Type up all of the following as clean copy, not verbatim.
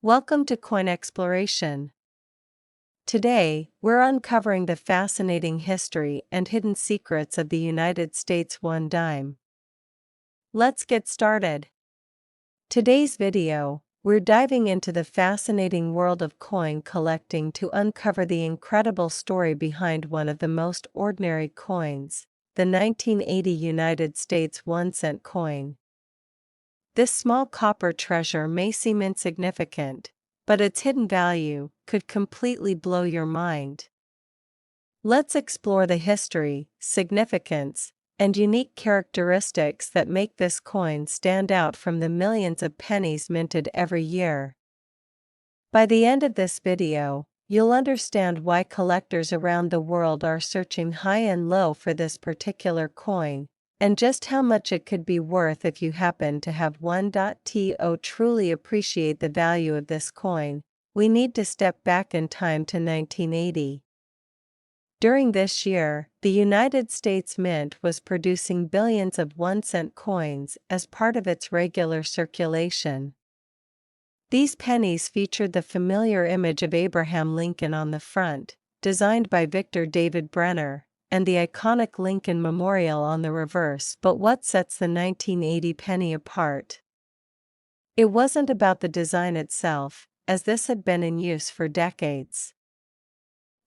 Welcome to Coin Exploration. Today, we're uncovering the fascinating history and hidden secrets of the United States one dime. Let's get started. Today's video, we're diving into the fascinating world of coin collecting to uncover the incredible story behind one of the most ordinary coins, the 1980 United States 1-cent coin. This small copper treasure may seem insignificant, but its hidden value could completely blow your mind. Let's explore the history, significance, and unique characteristics that make this coin stand out from the millions of pennies minted every year. By the end of this video, you'll understand why collectors around the world are searching high and low for this particular coin, and just how much it could be worth if you happen to have one. To truly appreciate the value of this coin, we need to step back in time to 1980. During this year, the United States Mint was producing billions of 1-cent coins as part of its regular circulation. These pennies featured the familiar image of Abraham Lincoln on the front, designed by Victor David Brenner, and the iconic Lincoln Memorial on the reverse. But what sets the 1980 penny apart? It wasn't about the design itself, as this had been in use for decades.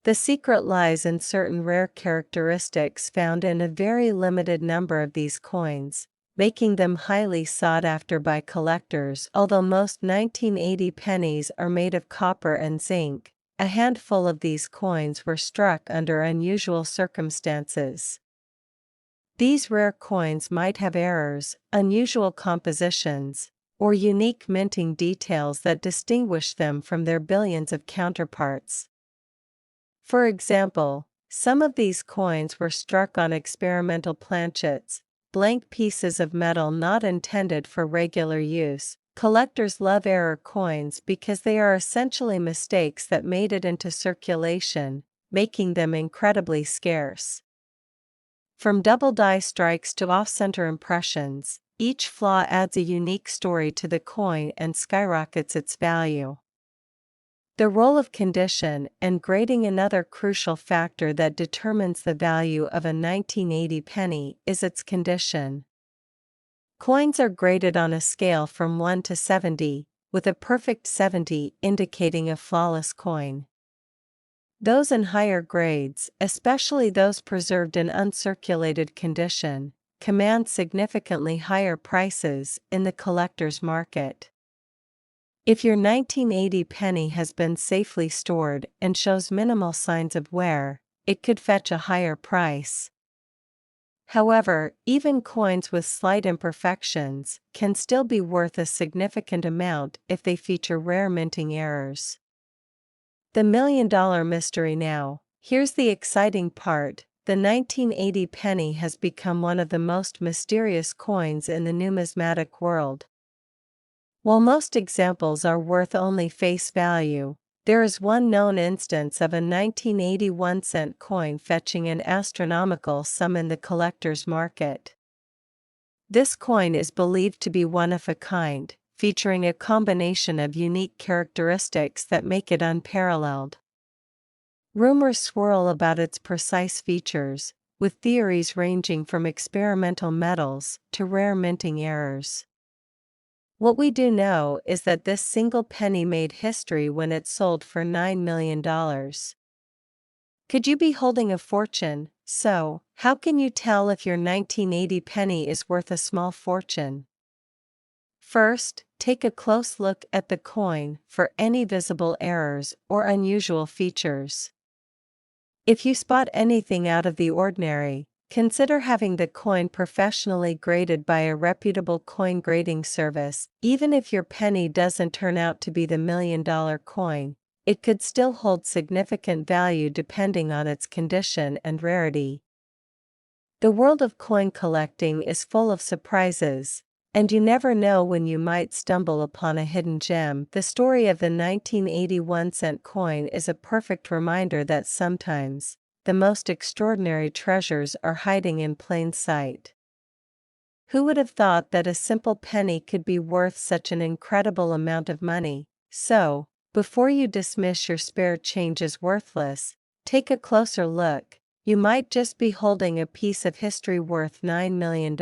The secret lies in certain rare characteristics found in a very limited number of these coins, making them highly sought after by collectors. Although most 1980 pennies are made of copper and zinc, a handful of these coins were struck under unusual circumstances. These rare coins might have errors, unusual compositions, or unique minting details that distinguish them from their billions of counterparts. For example, some of these coins were struck on experimental planchets, blank pieces of metal not intended for regular use. Collectors love error coins because they are essentially mistakes that made it into circulation, making them incredibly scarce. From double die strikes to off-center impressions, each flaw adds a unique story to the coin and skyrockets its value. The role of condition and grading. Another crucial factor that determines the value of a 1980 penny is its condition. Coins are graded on a scale from 1 to 70, with a perfect 70 indicating a flawless coin. Those in higher grades, especially those preserved in uncirculated condition, command significantly higher prices in the collector's market. If your 1980 penny has been safely stored and shows minimal signs of wear, it could fetch a higher price. However, even coins with slight imperfections can still be worth a significant amount if they feature rare minting errors. The million-dollar mystery now. Here's the exciting part: the 1980 penny has become one of the most mysterious coins in the numismatic world. While most examples are worth only face value, there is one known instance of a 1980 1-cent coin fetching an astronomical sum in the collector's market. This coin is believed to be one of a kind, featuring a combination of unique characteristics that make it unparalleled. Rumors swirl about its precise features, with theories ranging from experimental metals to rare minting errors. What we do know is that this single penny made history when it sold for $9 million. Could you be holding a fortune? So, how can you tell if your 1980 penny is worth a small fortune? First, take a close look at the coin for any visible errors or unusual features. If you spot anything out of the ordinary, consider having the coin professionally graded by a reputable coin grading service. Even if your penny doesn't turn out to be the million-dollar coin, it could still hold significant value depending on its condition and rarity. The world of coin collecting is full of surprises, and you never know when you might stumble upon a hidden gem. The story of the 1981 cent coin is a perfect reminder that sometimes the most extraordinary treasures are hiding in plain sight. Who would have thought that a simple penny could be worth such an incredible amount of money? So, before you dismiss your spare change as worthless, take a closer look. You might just be holding a piece of history worth $9 million.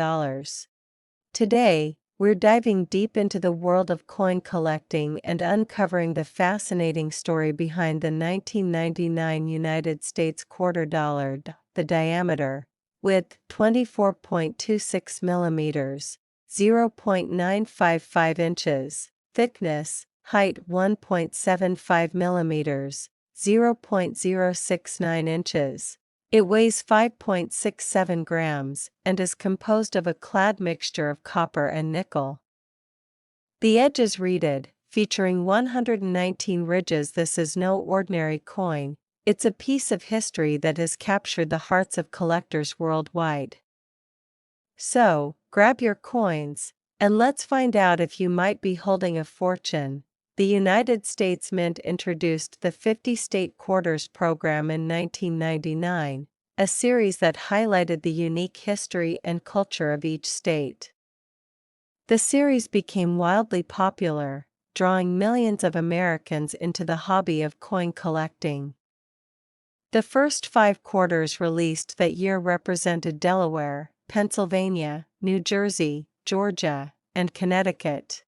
Today, we're diving deep into the world of coin collecting and uncovering the fascinating story behind the 1999 United States quarter dollar, the diameter, width 24.26 millimeters, 0.955 inches, thickness, height 1.75 millimeters, 0.069 inches. It weighs 5.67 grams and is composed of a clad mixture of copper and nickel. The edge is reeded, featuring 119 ridges. This is no ordinary coin, it's a piece of history that has captured the hearts of collectors worldwide. So, grab your coins, and let's find out if you might be holding a fortune. The United States Mint introduced the 50-state quarters program in 1999, a series that highlighted the unique history and culture of each state. The series became wildly popular, drawing millions of Americans into the hobby of coin collecting. The first 5 quarters released that year represented Delaware, Pennsylvania, New Jersey, Georgia, and Connecticut.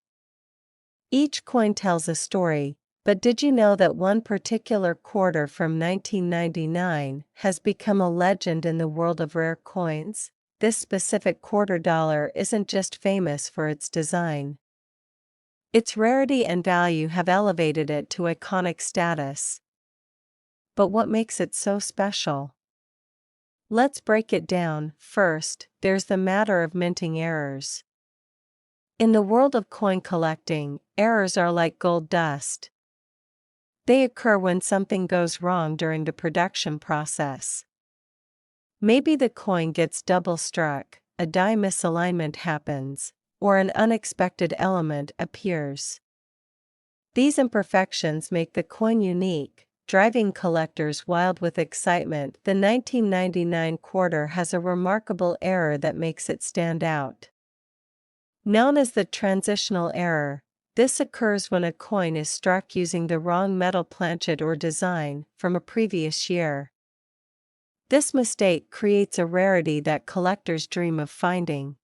Each coin tells a story, but did you know that one particular quarter from 1999 has become a legend in the world of rare coins? This specific quarter dollar isn't just famous for its design. Its rarity and value have elevated it to iconic status. But what makes it so special? Let's break it down. First, there's the matter of minting errors. In the world of coin collecting, errors are like gold dust. They occur when something goes wrong during the production process. Maybe the coin gets double struck, a die misalignment happens, or an unexpected element appears. These imperfections make the coin unique, driving collectors wild with excitement. The 1999 quarter has a remarkable error that makes it stand out. Known as the transitional error, this occurs when a coin is struck using the wrong metal planchet or design from a previous year. This mistake creates a rarity that collectors dream of finding.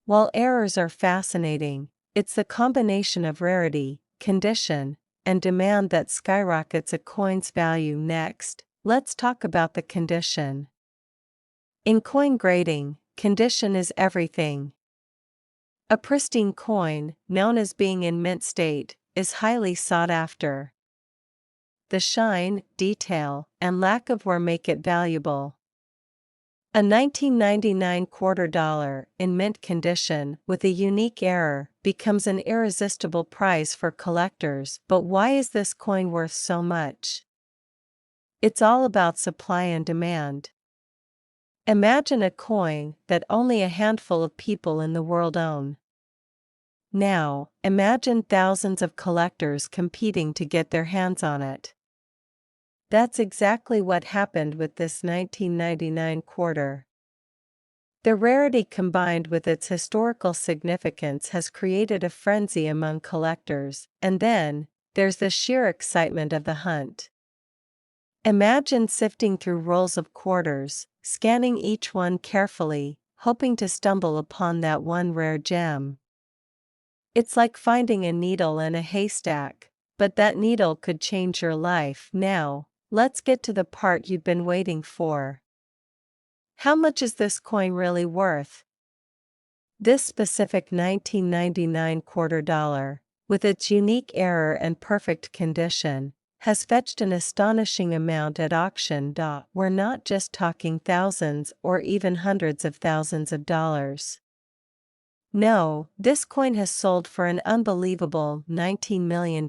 While errors are fascinating, it's the combination of rarity, condition, and demand that skyrockets a coin's value. Next, let's talk about the condition. In coin grading, condition is everything. A pristine coin, known as being in mint state, is highly sought after. The shine, detail, and lack of wear make it valuable. A 1999 quarter dollar, in mint condition, with a unique error, becomes an irresistible prize for collectors. But why is this coin worth so much? It's all about supply and demand. Imagine a coin that only a handful of people in the world own. Now, imagine thousands of collectors competing to get their hands on it. That's exactly what happened with this 1999 quarter. The rarity combined with its historical significance has created a frenzy among collectors, and then, there's the sheer excitement of the hunt. Imagine sifting through rolls of quarters, scanning each one carefully, hoping to stumble upon that one rare gem. It's like finding a needle in a haystack, but that needle could change your life. Now, let's get to the part you've been waiting for. How much is this coin really worth? This specific 1999 quarter dollar, with its unique error and perfect condition, has fetched an astonishing amount at auction. We're not just talking thousands or even hundreds of thousands of dollars. No, this coin has sold for an unbelievable $19 million.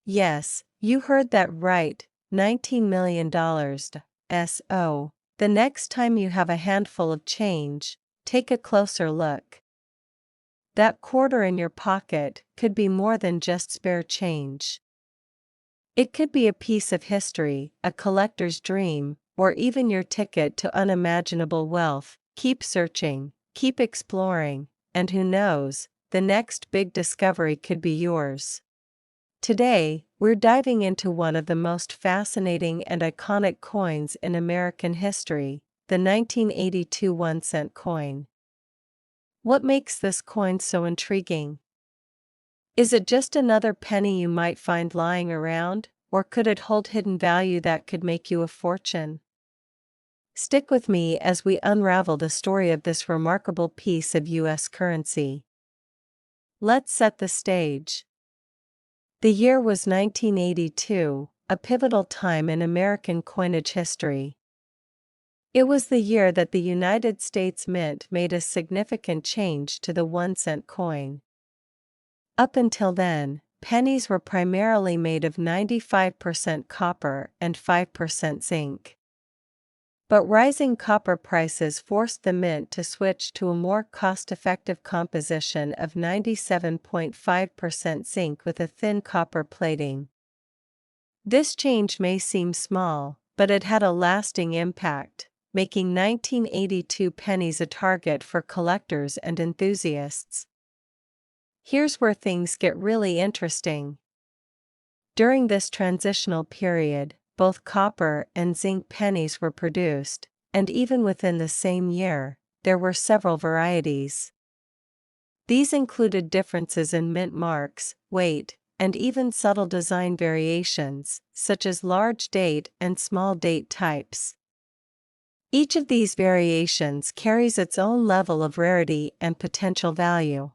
Yes, you heard that right, $19 million. So, the next time you have a handful of change, take a closer look. That quarter in your pocket could be more than just spare change. It could be a piece of history, a collector's dream, or even your ticket to unimaginable wealth. Keep searching, keep exploring, and who knows, the next big discovery could be yours. Today, we're diving into one of the most fascinating and iconic coins in American history, the 1982 1-cent coin. What makes this coin so intriguing? Is it just another penny you might find lying around, or could it hold hidden value that could make you a fortune? Stick with me as we unravel the story of this remarkable piece of U.S. currency. Let's set the stage. The year was 1982, a pivotal time in American coinage history. It was the year that the United States Mint made a significant change to the 1-cent coin. Up until then, pennies were primarily made of 95% copper and 5% zinc. But rising copper prices forced the mint to switch to a more cost-effective composition of 97.5% zinc with a thin copper plating. This change may seem small, but it had a lasting impact, making 1982 pennies a target for collectors and enthusiasts. Here's where things get really interesting. During this transitional period, both copper and zinc pennies were produced, and even within the same year, there were several varieties. These included differences in mint marks, weight, and even subtle design variations, such as large date and small date types. Each of these variations carries its own level of rarity and potential value.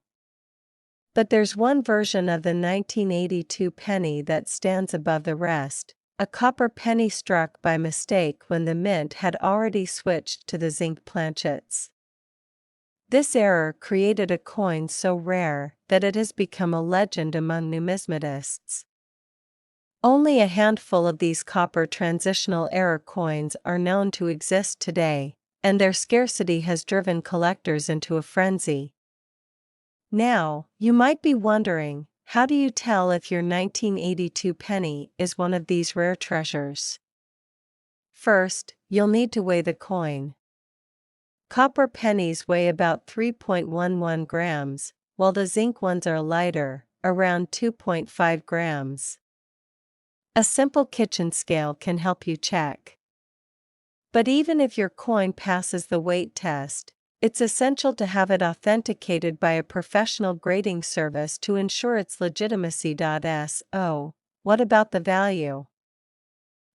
But there's one version of the 1982 penny that stands above the rest, a copper penny struck by mistake when the mint had already switched to the zinc planchets. This error created a coin so rare that it has become a legend among numismatists. Only a handful of these copper transitional error coins are known to exist today, and their scarcity has driven collectors into a frenzy. Now, you might be wondering, how do you tell if your 1982 penny is one of these rare treasures? First, you'll need to weigh the coin. Copper pennies weigh about 3.11 grams, while the zinc ones are lighter, around 2.5 grams. A simple kitchen scale can help you check. But even if your coin passes the weight test, it's essential to have it authenticated by a professional grading service to ensure its legitimacy. So, what about the value?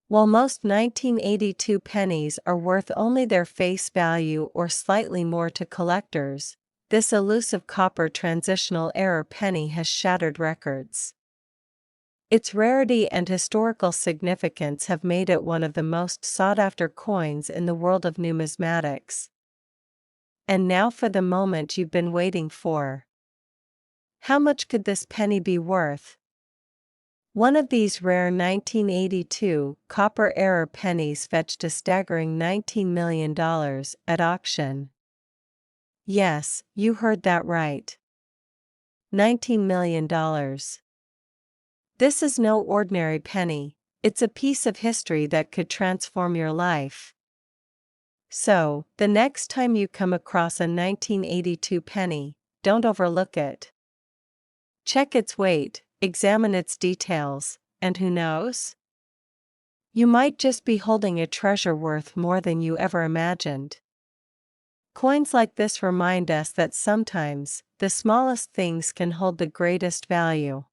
While most 1982 pennies are worth only their face value or slightly more to collectors, this elusive copper transitional error penny has shattered records. Its rarity and historical significance have made it one of the most sought-after coins in the world of numismatics. And now for the moment you've been waiting for. How much could this penny be worth? One of these rare 1982 copper error pennies fetched a staggering $19 million at auction. Yes, you heard that right. $19 million. This is no ordinary penny, it's a piece of history that could transform your life. So, the next time you come across a 1982 penny, don't overlook it. Check its weight, examine its details, and who knows? You might just be holding a treasure worth more than you ever imagined. Coins like this remind us that sometimes, the smallest things can hold the greatest value.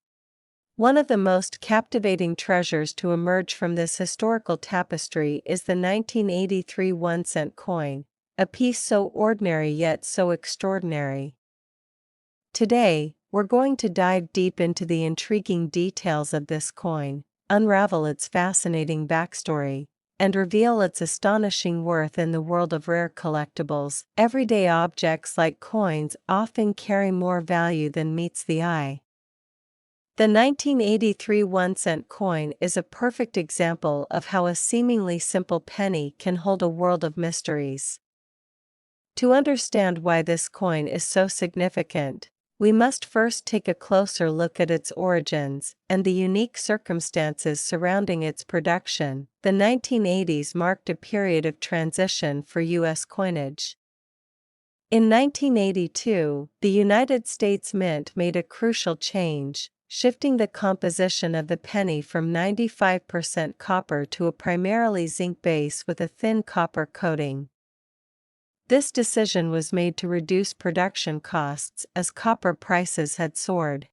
One of the most captivating treasures to emerge from this historical tapestry is the 1983 1-cent coin, a piece so ordinary yet so extraordinary. Today, we're going to dive deep into the intriguing details of this coin, unravel its fascinating backstory, and reveal its astonishing worth in the world of rare collectibles. Everyday objects like coins often carry more value than meets the eye. The 1983 1-cent coin is a perfect example of how a seemingly simple penny can hold a world of mysteries. To understand why this coin is so significant, we must first take a closer look at its origins and the unique circumstances surrounding its production. The 1980s marked a period of transition for U.S. coinage. In 1982, the United States Mint made a crucial change, shifting the composition of the penny from 95% copper to a primarily zinc base with a thin copper coating. This decision was made to reduce production costs as copper prices had soared.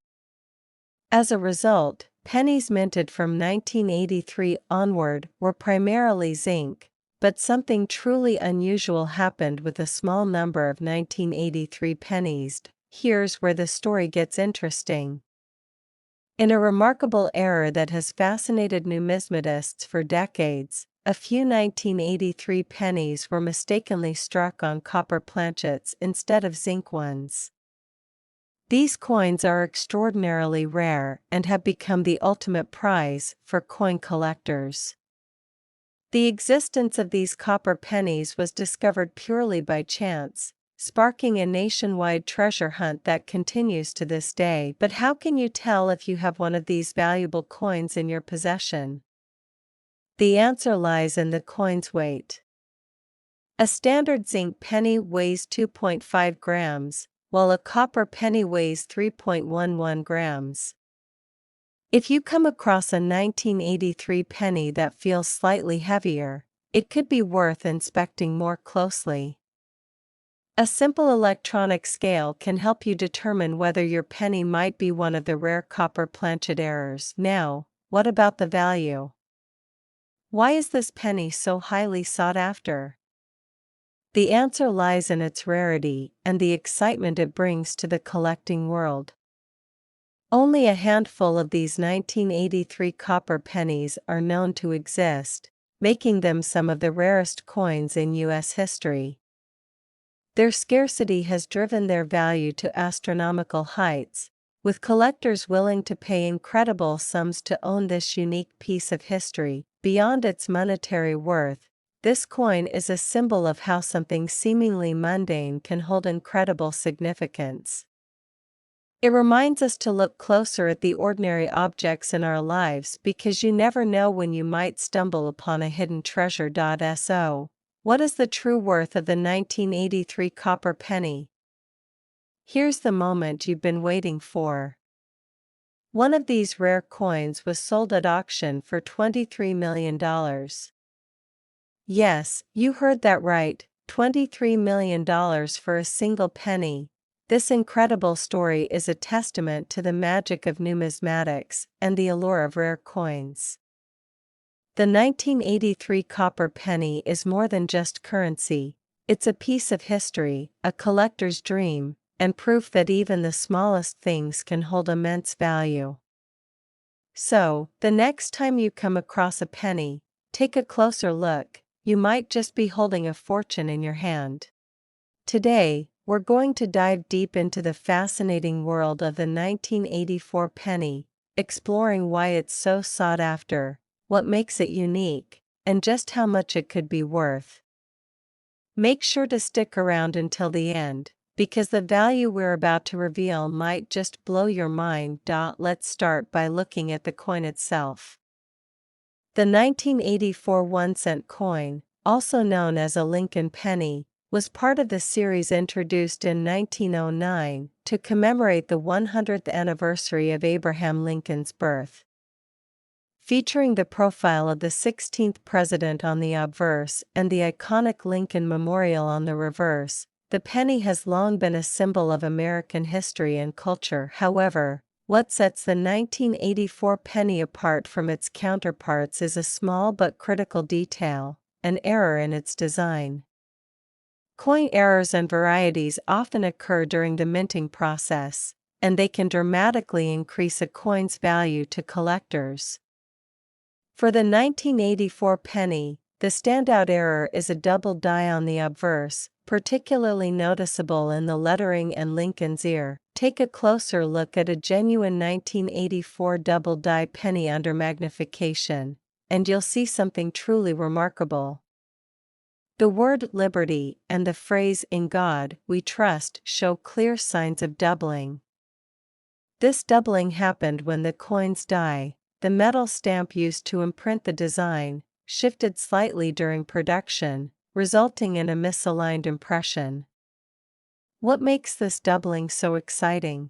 As a result, pennies minted from 1983 onward were primarily zinc, but something truly unusual happened with a small number of 1983 pennies. Here's where the story gets interesting. In a remarkable error that has fascinated numismatists for decades, a few 1983 pennies were mistakenly struck on copper planchets instead of zinc ones. These coins are extraordinarily rare and have become the ultimate prize for coin collectors. The existence of these copper pennies was discovered purely by chance, sparking a nationwide treasure hunt that continues to this day. But how can you tell if you have one of these valuable coins in your possession? The answer lies in the coin's weight. A standard zinc penny weighs 2.5 grams, while a copper penny weighs 3.11 grams. If you come across a 1983 penny that feels slightly heavier, it could be worth inspecting more closely. A simple electronic scale can help you determine whether your penny might be one of the rare copper planchet errors. Now, what about the value? Why is this penny so highly sought after? The answer lies in its rarity and the excitement it brings to the collecting world. Only a handful of these 1983 copper pennies are known to exist, making them some of the rarest coins in U.S. history. Their scarcity has driven their value to astronomical heights, with collectors willing to pay incredible sums to own this unique piece of history. Beyond its monetary worth, this coin is a symbol of how something seemingly mundane can hold incredible significance. It reminds us to look closer at the ordinary objects in our lives because you never know when you might stumble upon a hidden treasure. So, what is the true worth of the 1983 copper penny? Here's the moment you've been waiting for. One of these rare coins was sold at auction for $23 million. Yes, you heard that right, $23 million for a single penny. This incredible story is a testament to the magic of numismatics and the allure of rare coins. The 1983 copper penny is more than just currency, it's a piece of history, a collector's dream, and proof that even the smallest things can hold immense value. So, the next time you come across a penny, take a closer look, you might just be holding a fortune in your hand. Today, we're going to dive deep into the fascinating world of the 1984 penny, exploring why it's so sought after, what makes it unique, and just how much it could be worth. Make sure to stick around until the end, because the value we're about to reveal might just blow your mind. Let's start by looking at the coin itself. The 1984 1-cent coin, also known as a Lincoln penny, was part of the series introduced in 1909 to commemorate the 100th anniversary of Abraham Lincoln's birth. Featuring the profile of the 16th president on the obverse and the iconic Lincoln Memorial on the reverse, the penny has long been a symbol of American history and culture. However, what sets the 1984 penny apart from its counterparts is a small but critical detail: an error in its design. Coin errors and varieties often occur during the minting process, and they can dramatically increase a coin's value to collectors. For the 1984 penny, the standout error is a double die on the obverse, particularly noticeable in the lettering and Lincoln's ear. Take a closer look at a genuine 1984 double die penny under magnification, and you'll see something truly remarkable. The word liberty and the phrase "in God we trust" show clear signs of doubling. This doubling happened when the coin's die, the metal stamp used to imprint the design, shifted slightly during production, resulting in a misaligned impression. What makes this doubling so exciting?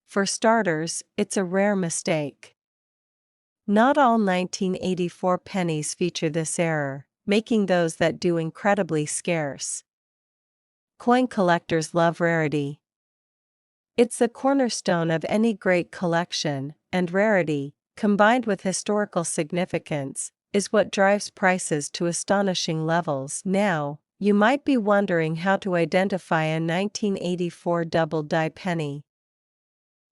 For starters, it's a rare mistake. Not all 1984 pennies feature this error, making those that do incredibly scarce. Coin collectors love rarity. It's the cornerstone of any great collection, and rarity, combined with historical significance, is what drives prices to astonishing levels. Now, you might be wondering how to identify a 1984 double-die penny.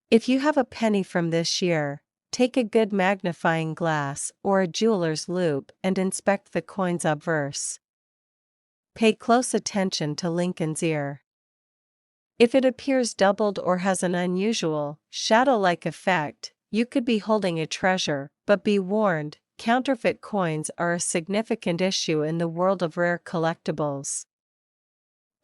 If you have a penny from this year, take a good magnifying glass or a jeweler's loupe and inspect the coin's obverse. Pay close attention to Lincoln's ear. If it appears doubled or has an unusual, shadow-like effect, you could be holding a treasure, but be warned, counterfeit coins are a significant issue in the world of rare collectibles.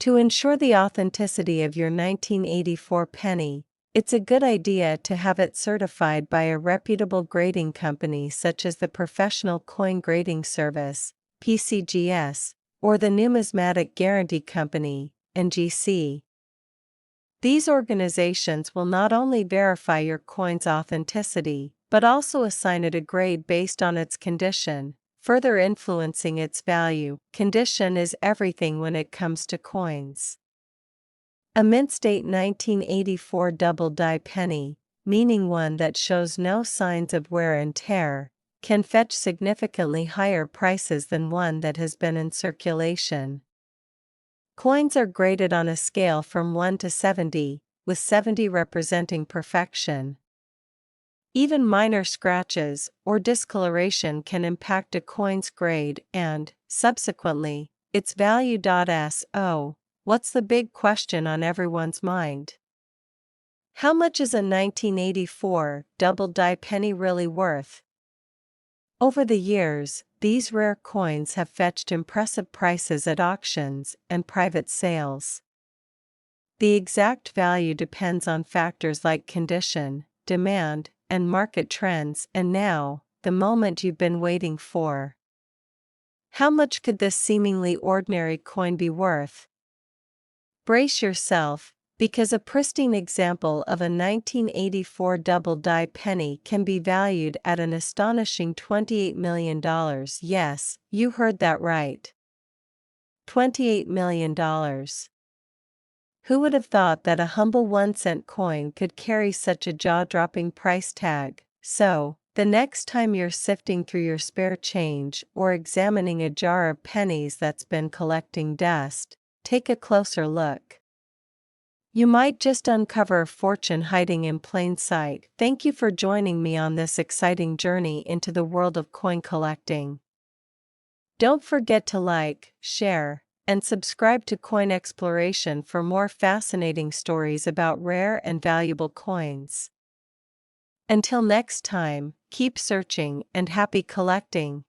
To ensure the authenticity of your 1984 penny, it's a good idea to have it certified by a reputable grading company such as the Professional Coin Grading Service, PCGS, or the Numismatic Guarantee Company, NGC. These organizations will not only verify your coin's authenticity, but also assign it a grade based on its condition, further influencing its value. Condition is everything when it comes to coins. A mint-state 1984 double-die penny, meaning one that shows no signs of wear and tear, can fetch significantly higher prices than one that has been in circulation. Coins are graded on a scale from 1 to 70, with 70 representing perfection. Even minor scratches or discoloration can impact a coin's grade and, subsequently, its value. So, what's the big question on everyone's mind? How much is a 1984 double-die penny really worth? Over the years, these rare coins have fetched impressive prices at auctions and private sales. The exact value depends on factors like condition, demand, and market trends. And now, the moment you've been waiting for. How much could this seemingly ordinary coin be worth? Brace yourself, because a pristine example of a 1984 double-die penny can be valued at an astonishing $28 million. Yes, you heard that right. $28 million. Who would have thought that a humble 1-cent coin could carry such a jaw-dropping price tag? So, the next time you're sifting through your spare change or examining a jar of pennies that's been collecting dust, take a closer look. You might just uncover a fortune hiding in plain sight. Thank you for joining me on this exciting journey into the world of coin collecting. Don't forget to like, share, and subscribe to Coin Exploration for more fascinating stories about rare and valuable coins. Until next time, keep searching and happy collecting.